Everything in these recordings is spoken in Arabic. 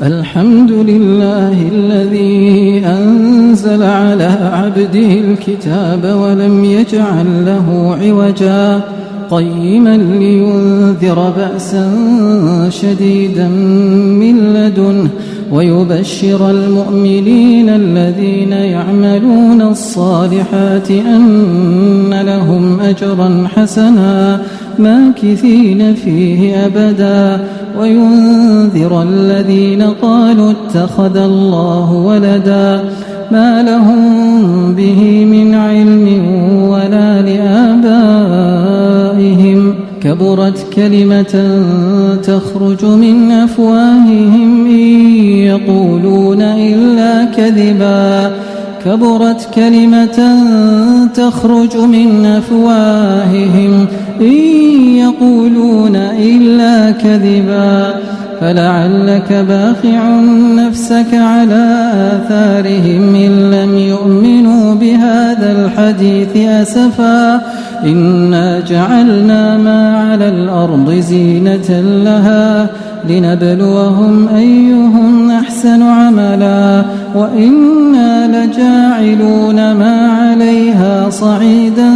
الحمد لله الذي أنزل على عبده الكتاب ولم يجعل له عوجا قيما لينذر بأسا شديدا من لدنه ويبشر المؤمنين الذين يعملون الصالحات أن لهم أجرا حسنا ماكثين فيه أبدا وينذر الذين قالوا اتخذ الله ولدا ما لهم به من علم ولا لآبائهم كبرت كلمة تخرج من أفواههم إن يقولون إلا كذبا كبرت كلمة تخرج من أفواههم إن يقولون إلا كذبا فلعلك باخع نفسك على آثارهم إن لم يؤمنوا بهذا الحديث أسفا إنا جعلنا ما على الأرض زينة لها لنبلوهم أيهم أحسن عملا وإنا لجاعلون ما عليها صعيدا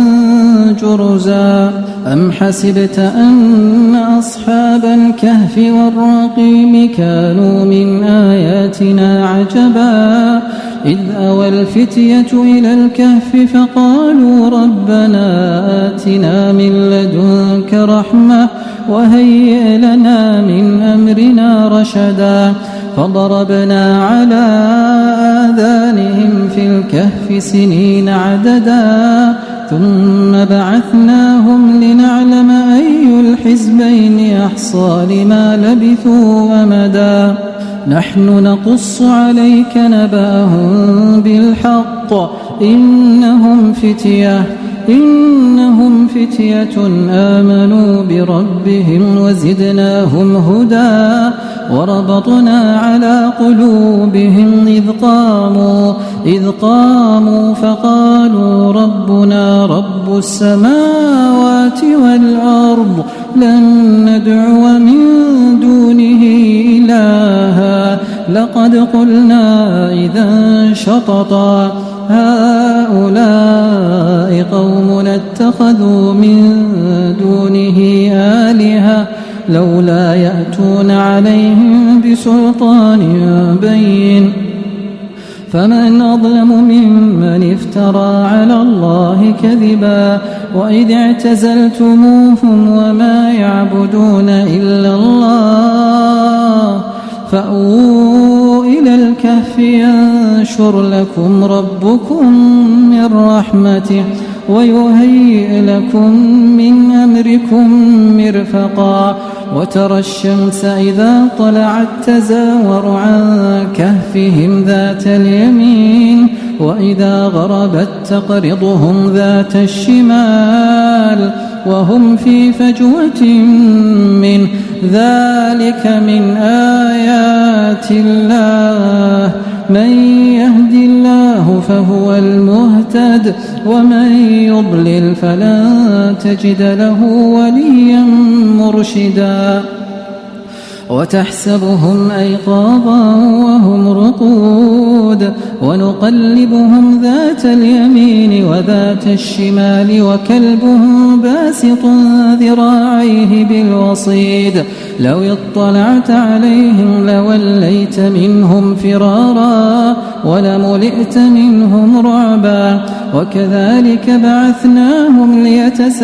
جرزا أم حسبت أن أصحاب الكهف والرقيم كانوا من آياتنا عجبا إذ أوى الفتية إلى الكهف فقالوا ربنا آتنا من لدنك رحمة وهيئ لنا من أمرنا رشدا فضربنا على آذانهم في الكهف سنين عددا ثم بعثناهم لنعلم أي الحزبين أحصى لما لبثوا أمدا نحن نقص عليك نبأهم بالحق إنهم فتية آمنوا بربهم وزدناهم هدى وربطنا على قلوبهم إذ قاموا فقالوا ربنا رب السماوات والأرض لن ندعو من دونه إلها لقد قلنا إذا شططا هؤلاء قومنا اتخذوا من دونه آلهة لولا يأتون عليهم بسلطان بين فمن أظلم ممن افترى على الله كذبا وإذ اعتزلتموهم وما يعبدون إلا الله فأووا إلى الكهف ينشر لكم ربكم من رحمته ويهيئ لكم من أمركم مرفقا وترى الشمس إذا طلعت تزاور عن كهفهم ذات اليمين وإذا غربت تقرضهم ذات الشمال وهم في فجوة منه ذلك من آيات الله من يهد الله فهو المهتد ومن يضلل فلن تجد له وليا مرشدا وتحسبهم أيقاظا وهم رقود ونقلبهم ذات اليمين وذات الشمال وكلبهم باسط ذراعيه بالوصيد لو اطلعت عليهم لوليت منهم فرارا ولملئت منهم رعبا وكذلك بعثناهم ليتساءلوا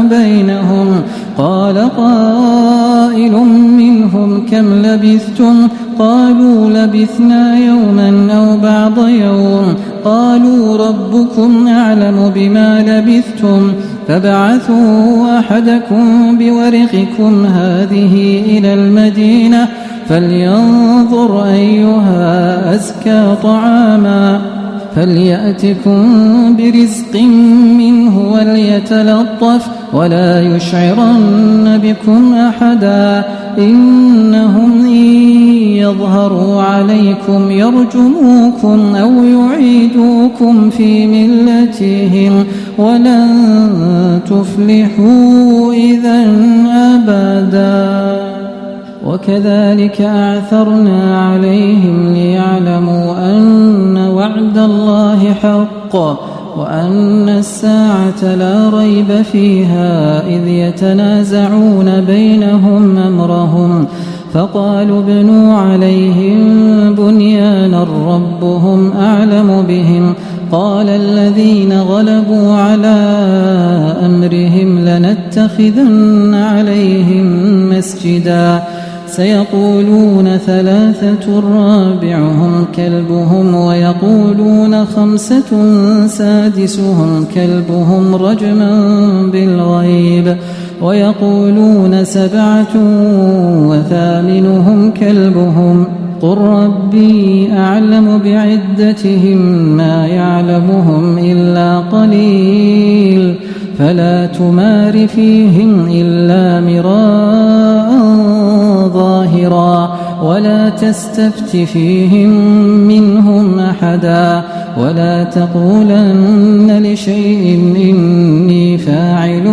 بينهم قال قائل منهم كم لبثتم قالوا لبثنا يوما أو بعض يوم قالوا ربكم أعلم بما لبثتم فابعثوا أحدكم بورقكم هذه إلى المدينة فلينظر أيها أزكى طعاما فليأتكم برزق منه وليتلطف ولا يشعرن بكم أحدا إنهم إن يظهروا عليكم يرجموكم أو يعيدوكم في ملتهم ولن تفلحوا إذا أبدا وكذلك أعثرنا عليهم ليعلموا أن وعد الله حق وأن الساعة لا ريب فيها إذ يتنازعون بينهم أمرهم فقالوا ابنوا عليهم بنيانا ربهم أعلم بهم قال الذين غلبوا على أمرهم لنتخذن عليهم مسجدا سيقولون ثلاثة رابعهم كلبهم ويقولون خمسة سادسهم كلبهم رجما بالغيب ويقولون سبعة وثامنهم كلبهم قل ربي أعلم بعدتهم ما يعلمهم إلا قليل فلا تمار فيهم إلا مراء ظاهرا ولا تستفت فيهم منهم أحدا ولا تقولن لشيء إني فاعل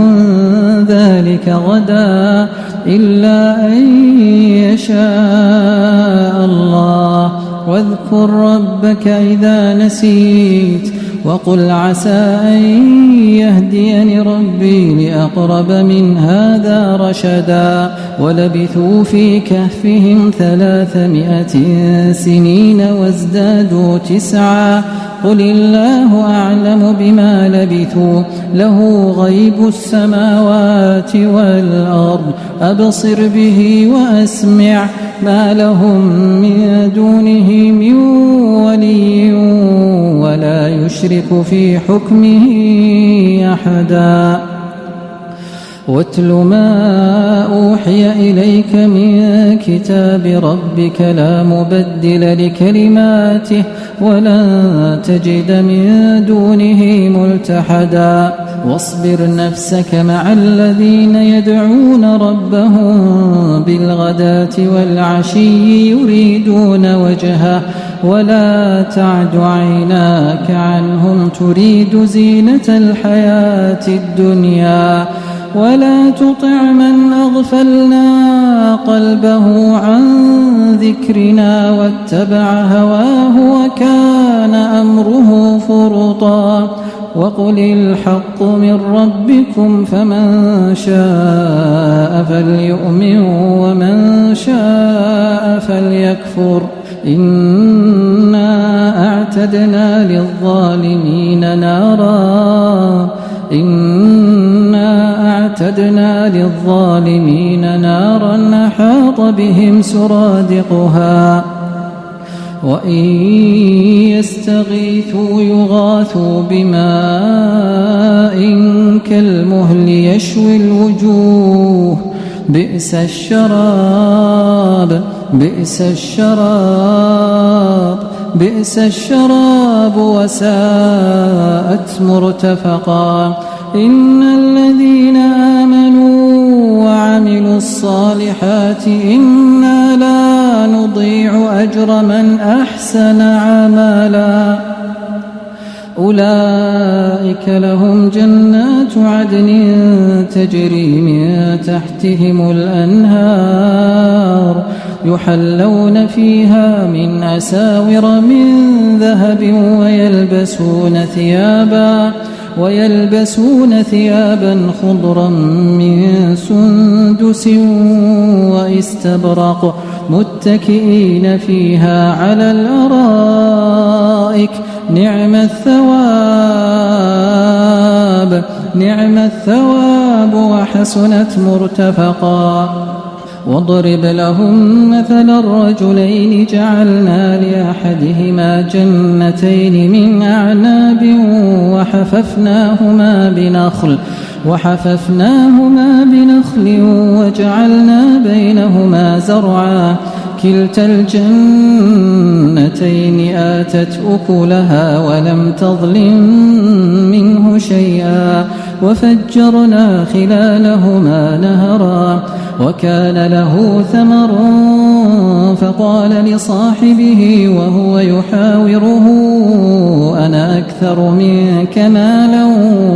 ذلك غدا إلا أن يشاء الله واذكر ربك إذا نسيت وقل عسى أن يهديني ربي لأقرب من هذا رشدا ولبثوا في كهفهم 300 سنين وازدادوا 9 قل الله أعلم بما لبثوا له غيب السماوات والأرض أبصر به وأسمع ما لهم من دونه من ولي ولا يشرك في حكمه أحدا واتل ما أوحي إليك من كتاب ربك لا مبدل لكلماته ولن تجد من دونه ملتحدا واصبر نفسك مع الذين يدعون ربهم بالغداة والعشي يريدون وجهه ولا تعد عيناك عنهم تريد زينة الحياة الدنيا ولا تطع من أغفلنا قلبه عن ذكرنا واتبع هواه وكان أمره فرطا وقل الحق من ربكم فمن شاء فليؤمن ومن شاء فليكفر إنا أعتدنا للظالمين نارا أحاط بهم سرادقها وإن يستغيثوا يغاثوا بماء كالمهل يشوي الوجوه بئس الشراب وساءت مرتفقا إن الذين آمنوا وعملوا الصالحات إنا لا نضيع أجر من أحسن عملا أولئك لهم جنات عدن تجري من تحتهم الأنهار يحلون فيها من أساور من ذهب ويلبسون ثيابا خضرا من سندس وإستبرق متكئين فيها على الأرائك نعم الثواب وحسنت مرتفقا واضرب لهم مثل الرجلين جعلنا لأحدهما جنتين من أعناب وحففناهما بنخل وجعلنا بينهما زرعا كلتا الجنتين آتت أكلها ولم تظلم منه شيئا وفجرنا خلالهما نهرا وكان له ثمر فقال لصاحبه وهو يحاوره أنا أكثر منك مالا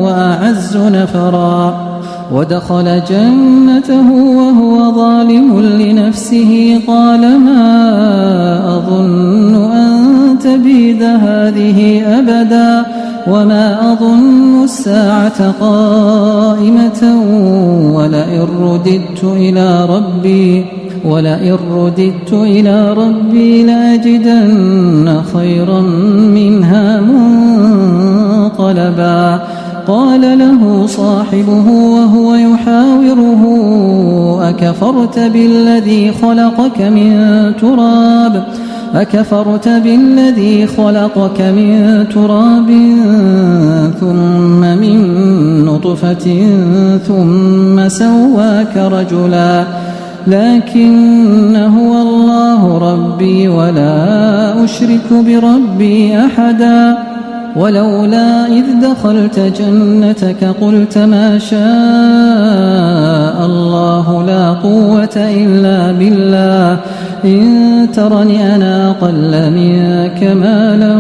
وأعز نفرا ودخل جنته وهو ظالم لنفسه قال ما أظن أن تبيد هذه أبدا وما أظن الساعة قائمة ولئن رددت إلى ربي لأجدن خيرا منها منقلبا. قال له صاحبه وهو يحاوره أكفرت بالذي خلقك من تراب ثم من نطفة ثم سواك رجلا لكن هو الله ربي ولا أشرك بربي أحدا. ولولا إذ دخلت جنتك قلت ما شاء الله لا قوة إلا بالله إن ترني أنا أقل منك مالا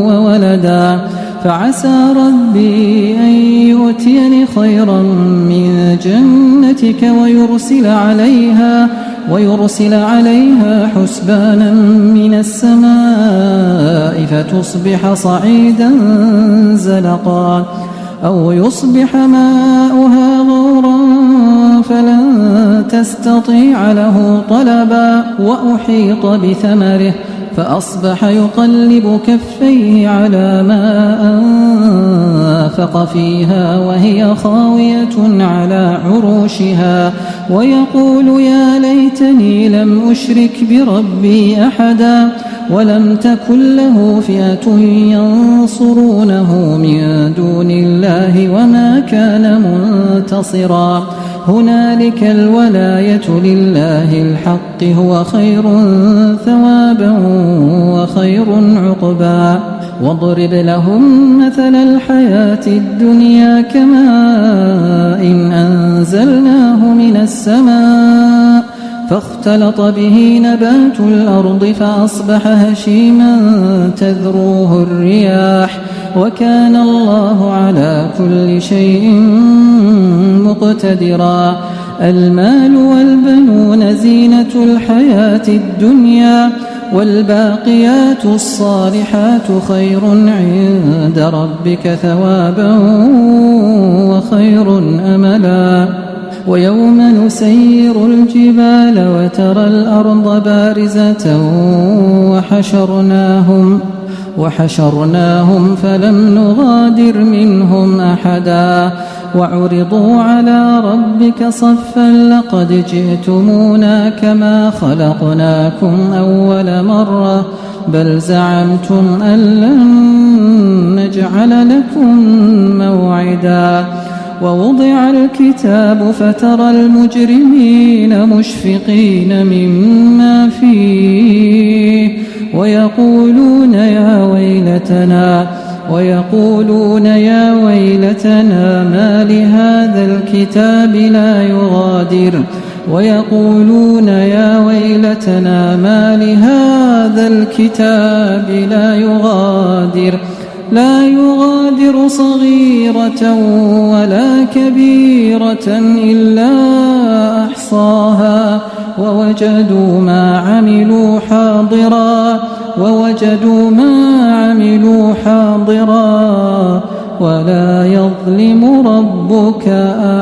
وولدا فعسى ربي أن يؤتيني خيرا من جنتك ويرسل عليها حسبانا من السماء فتصبح صعيدا زلقا أو يصبح ماؤها غورا فلن تستطيع له طلبا. وأحيط بثمره فأصبح يقلب كفيه على ما أنفق فيها وهي خاوية على عروشها ويقول يا ليتني لم أشرك بربي أحدا ولم تكن له فئة ينصرونه من دون الله وما كان منتصرا. هنالك الولاية لله الحق هو خير ثوابا وخير عقبا. واضرب لهم مثل الحياة الدنيا كماء إن أنزلناه من السماء فاختلط به نبات الأرض فأصبح هشيما تذروه الرياح وكان الله على كل شيء مقتدرا. المال والبنون زينة الحياة الدنيا والباقيات الصالحات خير عند ربك ثوابا وخير أملا. ويوم نسير الجبال وترى الأرض بارزة وحشرناهم فلم نغادر منهم أحدا وعرضوا على ربك صفا لقد جئتمونا كما خلقناكم أول مرة بل زعمتم أن لن نجعل لكم موعدا. ووضع الكتاب فترى المجرمين مشفقين مما فيه ويقولون يا ويلتنا ما لهذا الكتاب لا يغادر صغيرة ولا كبيرة إلا أحصاها ووجدوا ما عملوا حاضرا ولا يظلم ربك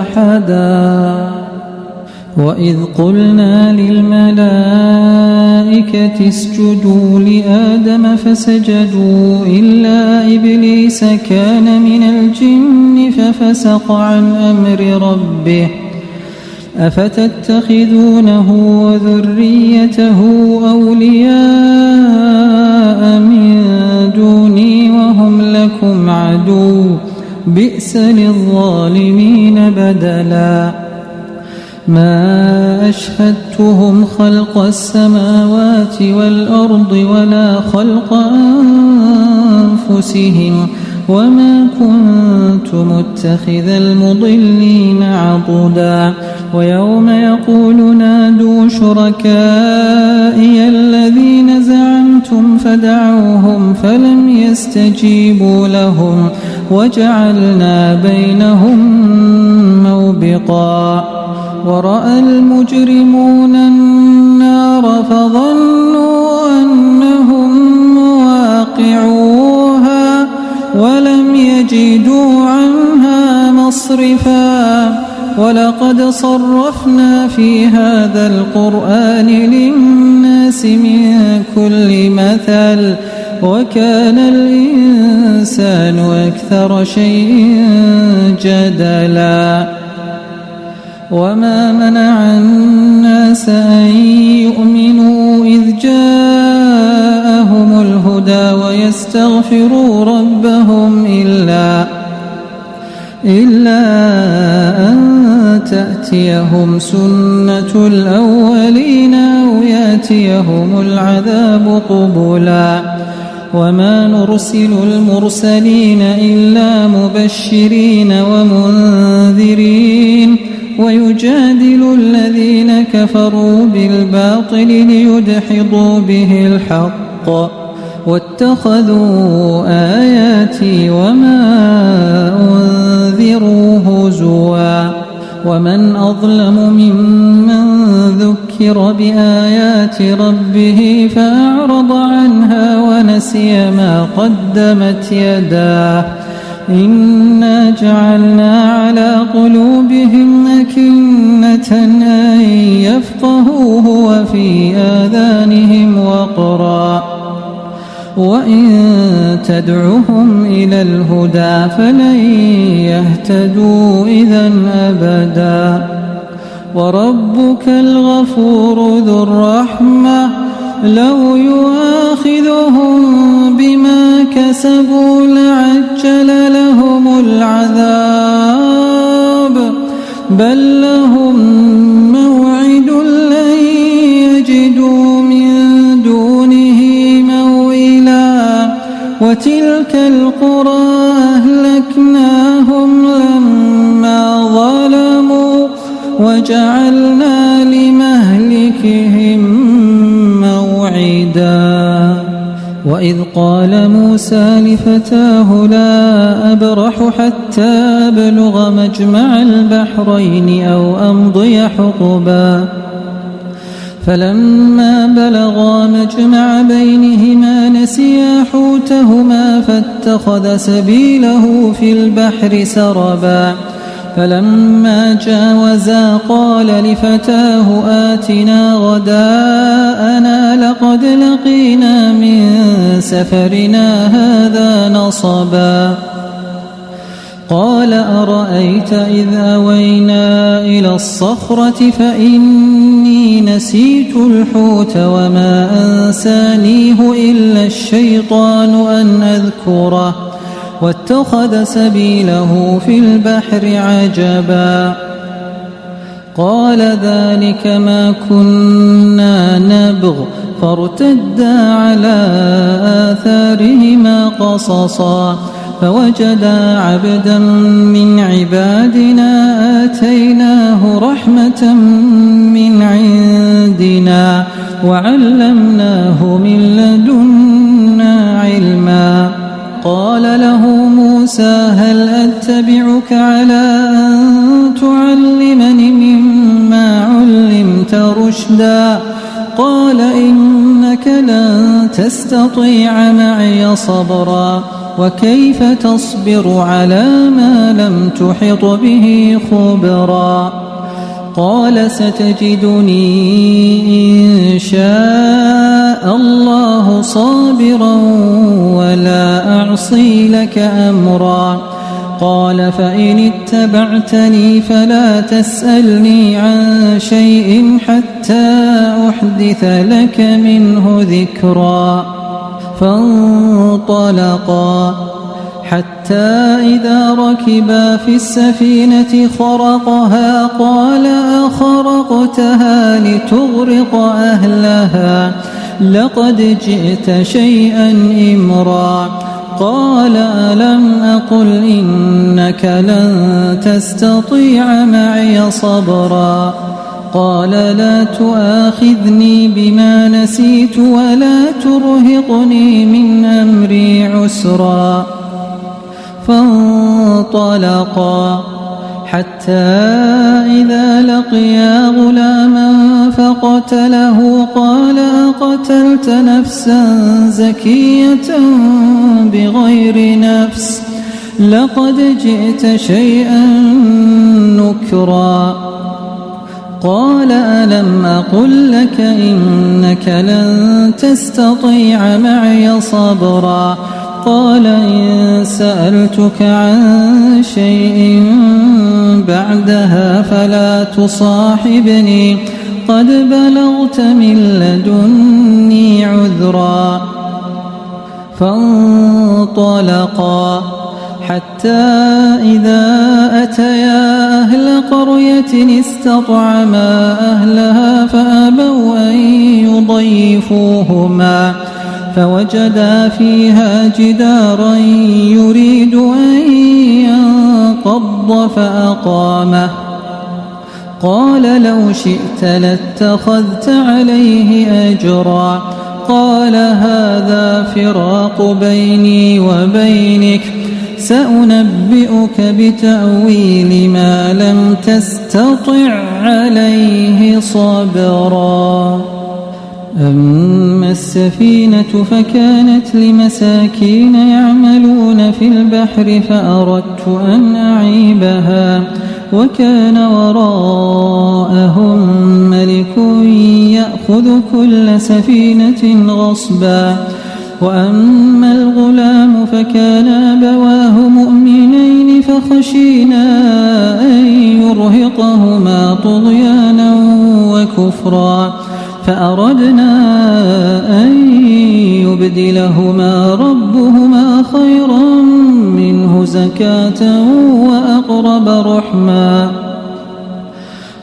أحدا. وإذ قلنا للملائكة اسجدوا لآدم فسجدوا إلا إبليس كان من الجن ففسق عن أمر ربه أفتتخذونه وذريته أولياء من دوني وهم لكم عدو بئس للظالمين بدلا. ما أشهدتهم خلق السماوات والأرض ولا خلق أنفسهم وما كنت متخذ المضلين عضدا. ويوم يقول نادوا شركائي الذين زعمتم فدعوهم فلم يستجيبوا لهم وجعلنا بينهم موبقا ورأى المجرمون النار فظنوا أنهم مواقعوها ولم يجدوا عنها مصرفا ولقد صرفنا في هذا القرآن للناس من كل مثل وكان الإنسان أكثر شيء جدلا وما منع الناس أن يؤمنوا إذ جاءهم الهدى ويستغفروا ربهم إلا أن تأتيهم سنة الأولين أو يأتيهم العذاب قبلا وما نرسل المرسلين إلا مبشرين ومنذرين ويجادل الذين كفروا بالباطل ليدحضوا به الحق واتخذوا آياتي وما أنذروا هزوا ومن أظلم ممن ذكر بآيات ربه فأعرض عنها ونسي ما قدمت يداه إنا جعلنا على قلوبهم أكنة أن يفقهوه وفي آذانهم وقرا وإن تدعهم إلى الهدى فلن يهتدوا إذا أبدا وربك الغفور ذو الرحمة لو يؤاخذهم بما كسبوا لعجل لهم العذاب بل لهم موعد لن يجدوا من دونه موئلا وتلك القرى أهلكناهم لما ظلموا وجعلنا لمهلكهم موعدا وإذ قال موسى لفتاه لا أبرح حتى أبلغ مجمع البحرين أو أمضي حقبا فلما بلغا مجمع بينهما نسيا حوتهما فاتخذ سبيله في البحر سربا فلما جاوزا قال لفتاه آتنا غداءنا لقد لقينا من سفرنا هذا نصبا قال أرأيت إذ أوينا إلى الصخرة فإني نسيت الحوت وما أنسانيه إلا الشيطان أن أذكره واتخذ سبيله في البحر عجبا قال ذلك ما كنا نبغ فارتدا على آثارهما قصصا فوجدا عبدا من عبادنا آتيناه رحمة من عندنا وعلمناه من لدنا علما قال له موسى هل أتبعك على أن تعلمني مما علمت رشدا قال إنك لن تستطيع معي صبرا وكيف تصبر على ما لم تحط به خبرا قال ستجدني إن شاء الله صابرا ولا أعصي لك أمرا قال فإن اتبعتني فلا تسألني عن شيء حتى أحدث لك منه ذكرا فانطلقا حتى إذا ركبا في السفينة خرقها قال أخرقتها لتغرق أهلها لقد جئت شيئا إمرا قال ألم أقل إنك لن تستطيع معي صبرا قال لا تؤاخذني بما نسيت ولا ترهقني من أمري عسرا فانطلقا حتى إذا لقيا غلاما فقتله قال أقتلت نفسا زكية بغير نفس لقد جئت شيئا نكرا قال ألم أقل لك إنك لن تستطيع معي صبرا قال إن سألتك عن شيء بعدها فلا تصاحبني قد بلغت من لدني عذرا فانطلقا حتى إذا أتيا أهل قرية استطعما أهلها فأبوا أن يضيفوهما فوجدا فيها جدارا يريد أن ينقض فأقامه قال لو شئت لاتخذت عليه أجرا قال هذا فراق بيني وبينك سأنبئك بتأويل ما لم تستطع عليه صبرا أما السفينة فكانت لمساكين يعملون في البحر فأردت أن أعيبها وكان وراءهم ملك يأخذ كل سفينة غصبا وأما الغلام فكان أبواه مؤمنين فخشينا أن يرهقهما طغيانا وكفرا فأردنا أن يبدلهما ربهما خيرا منه زكاة وأقرب رحما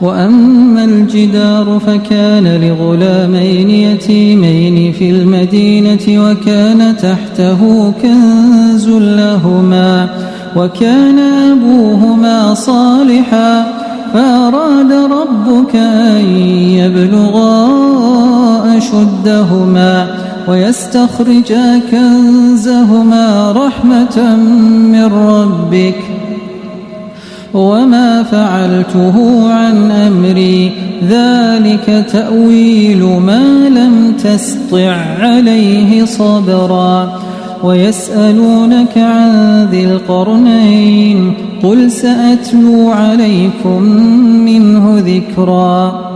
وأما الجدار فكان لغلامين يتيمين في المدينة وكان تحته كنز لهما وكان أبوهما صالحا فأراد ربك أن يبلغا أشدهما ويستخرجا كنزهما رحمة من ربك وما فعلته عن أمري ذلك تأويل ما لم تسطع عليه صبرا ويسألونك عن ذي القرنين قل سأتلو عليكم منه ذكرا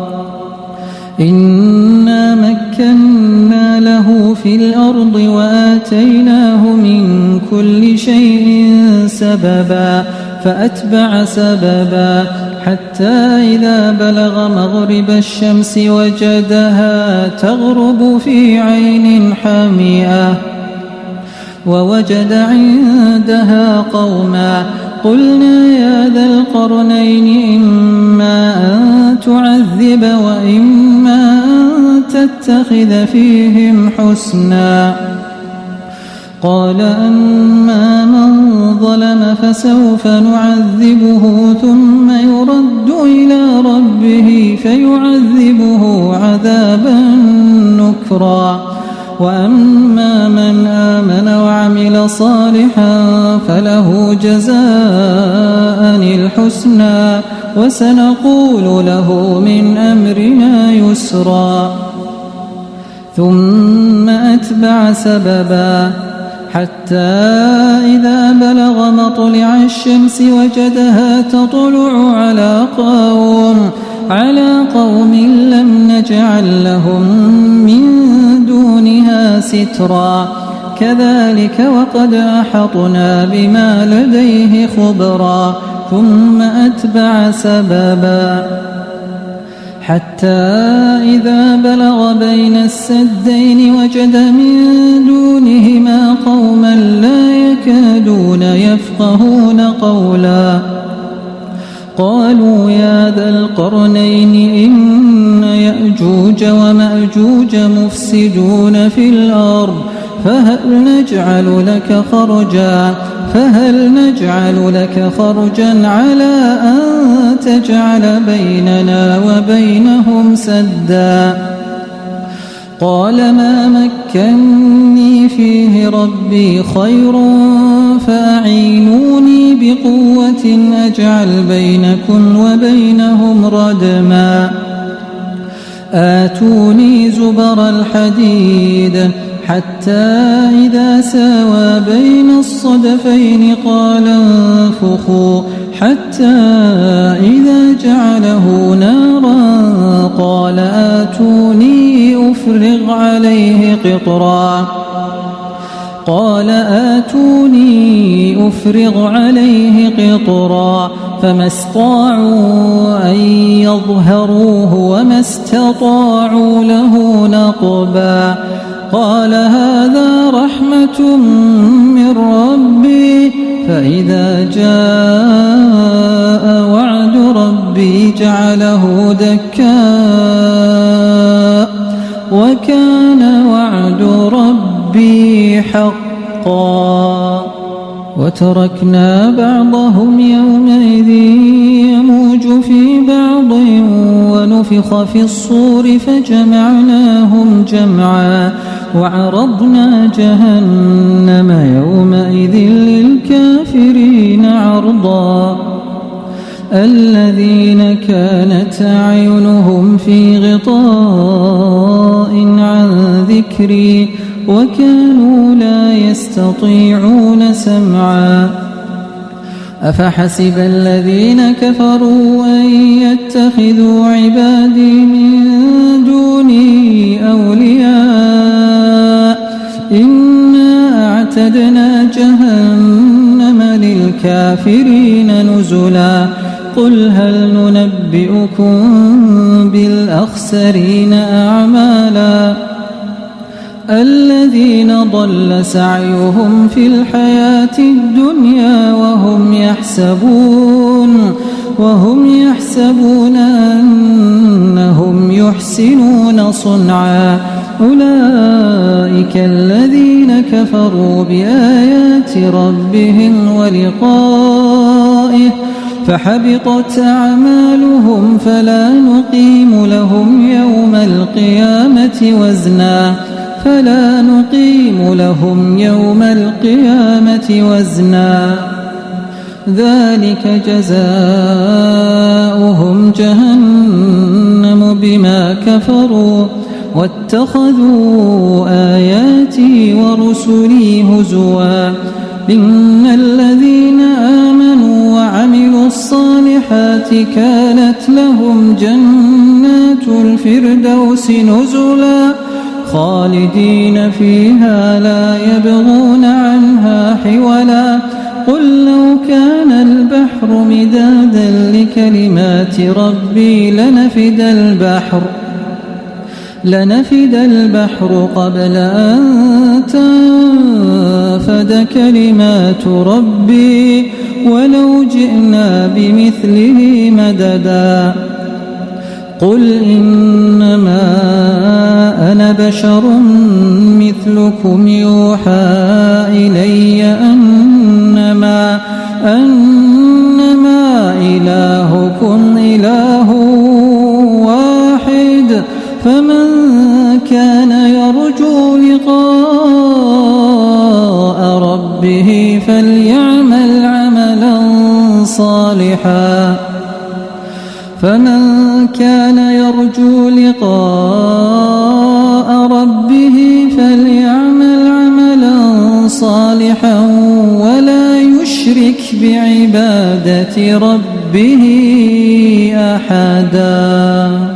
إنا مكنا له في الأرض وآتيناه من كل شيء سببا فأتبع سببا حتى إذا بلغ مغرب الشمس وجدها تغرب في عين حامئة ووجد عندها قوما قلنا يا ذا القرنين إما أن تعذب وإما أن تتخذ فيهم حسنا قال أما من ظلم فسوف نعذبه ثم يرد إلى ربه فيعذبه عذابا نكرا وأما من آمن وعمل صالحا فله جزاء الحسنى وسنقول له من أمرنا يسرا ثم أتبع سببا حتى إذا بلغ مطلع الشمس وجدها تطلع على قوم لم نجعل لهم من دونها سترا كذلك وقد أحطنا بما لديه خبرا ثم أتبع سببا حتى إذا بلغ بين السدين وجد من دونهما قوما لا يكادون يفقهون قولا قالوا يا ذا القرنين إن يأجوج ومأجوج مفسدون في الأرض فهل نجعل لك خرجا على أن تجعل بيننا وبينهم سدا قال ما مكني فيه ربي خير فأعينوني بقوة أجعل بينكم وبينهم ردما آتوني زبر الحديد حتى إذا ساوى بين الصدفين قال انفخوا حتى إذا جعله نارا قال آتوني أفرغ عليه قطرا فما استطاعوا أن يظهروه وما استطاعوا له نقبا قال هذا رحمة من ربي فإذا جاء وعد ربي جعله دكاء وكان وعد ربي حقا وتركنا بعضهم يومئذ يموج في بعض ونفخ في الصور فجمعناهم جمعا وعرضنا جهنم يومئذ للكافرين عرضا الذين كانت أعينهم في غطاء عن ذكري وكانوا لا يستطيعون سمعا أفحسب الذين كفروا أن يتخذوا عبادي من دوني أولياء إنا أعتدنا جهنم للكافرين نزلا قل هل ننبئكم بالأخسرين أعمالا الذين ضل سعيهم في الحياة الدنيا وهم يحسبون أنهم يحسنون صنعا أولئك الذين كفروا بآيات ربهم ولقائه فحبطت أعمالهم فلا نقيم لهم يوم القيامة وزنا ذلك جزاؤهم جهنم بما كفروا واتخذوا آياتي ورسلي هزوا إن الذين آمنوا وعملوا الصالحات كانت لهم جنات الفردوس نزلا خالدين فيها لا يبغون عنها حولا قل لو كان البحر مدادا لكلمات ربي لنفد البحر قبل أن تنفد كلمات ربي ولو جئنا بمثله مددا قل إنما أنا بشر مثلكم يوحى إلي أنما إلهكم إله واحد فمن كان يرجو لقاء ربه فليعمل عملا صالحا ولا يشرك بعبادة ربه أحدا.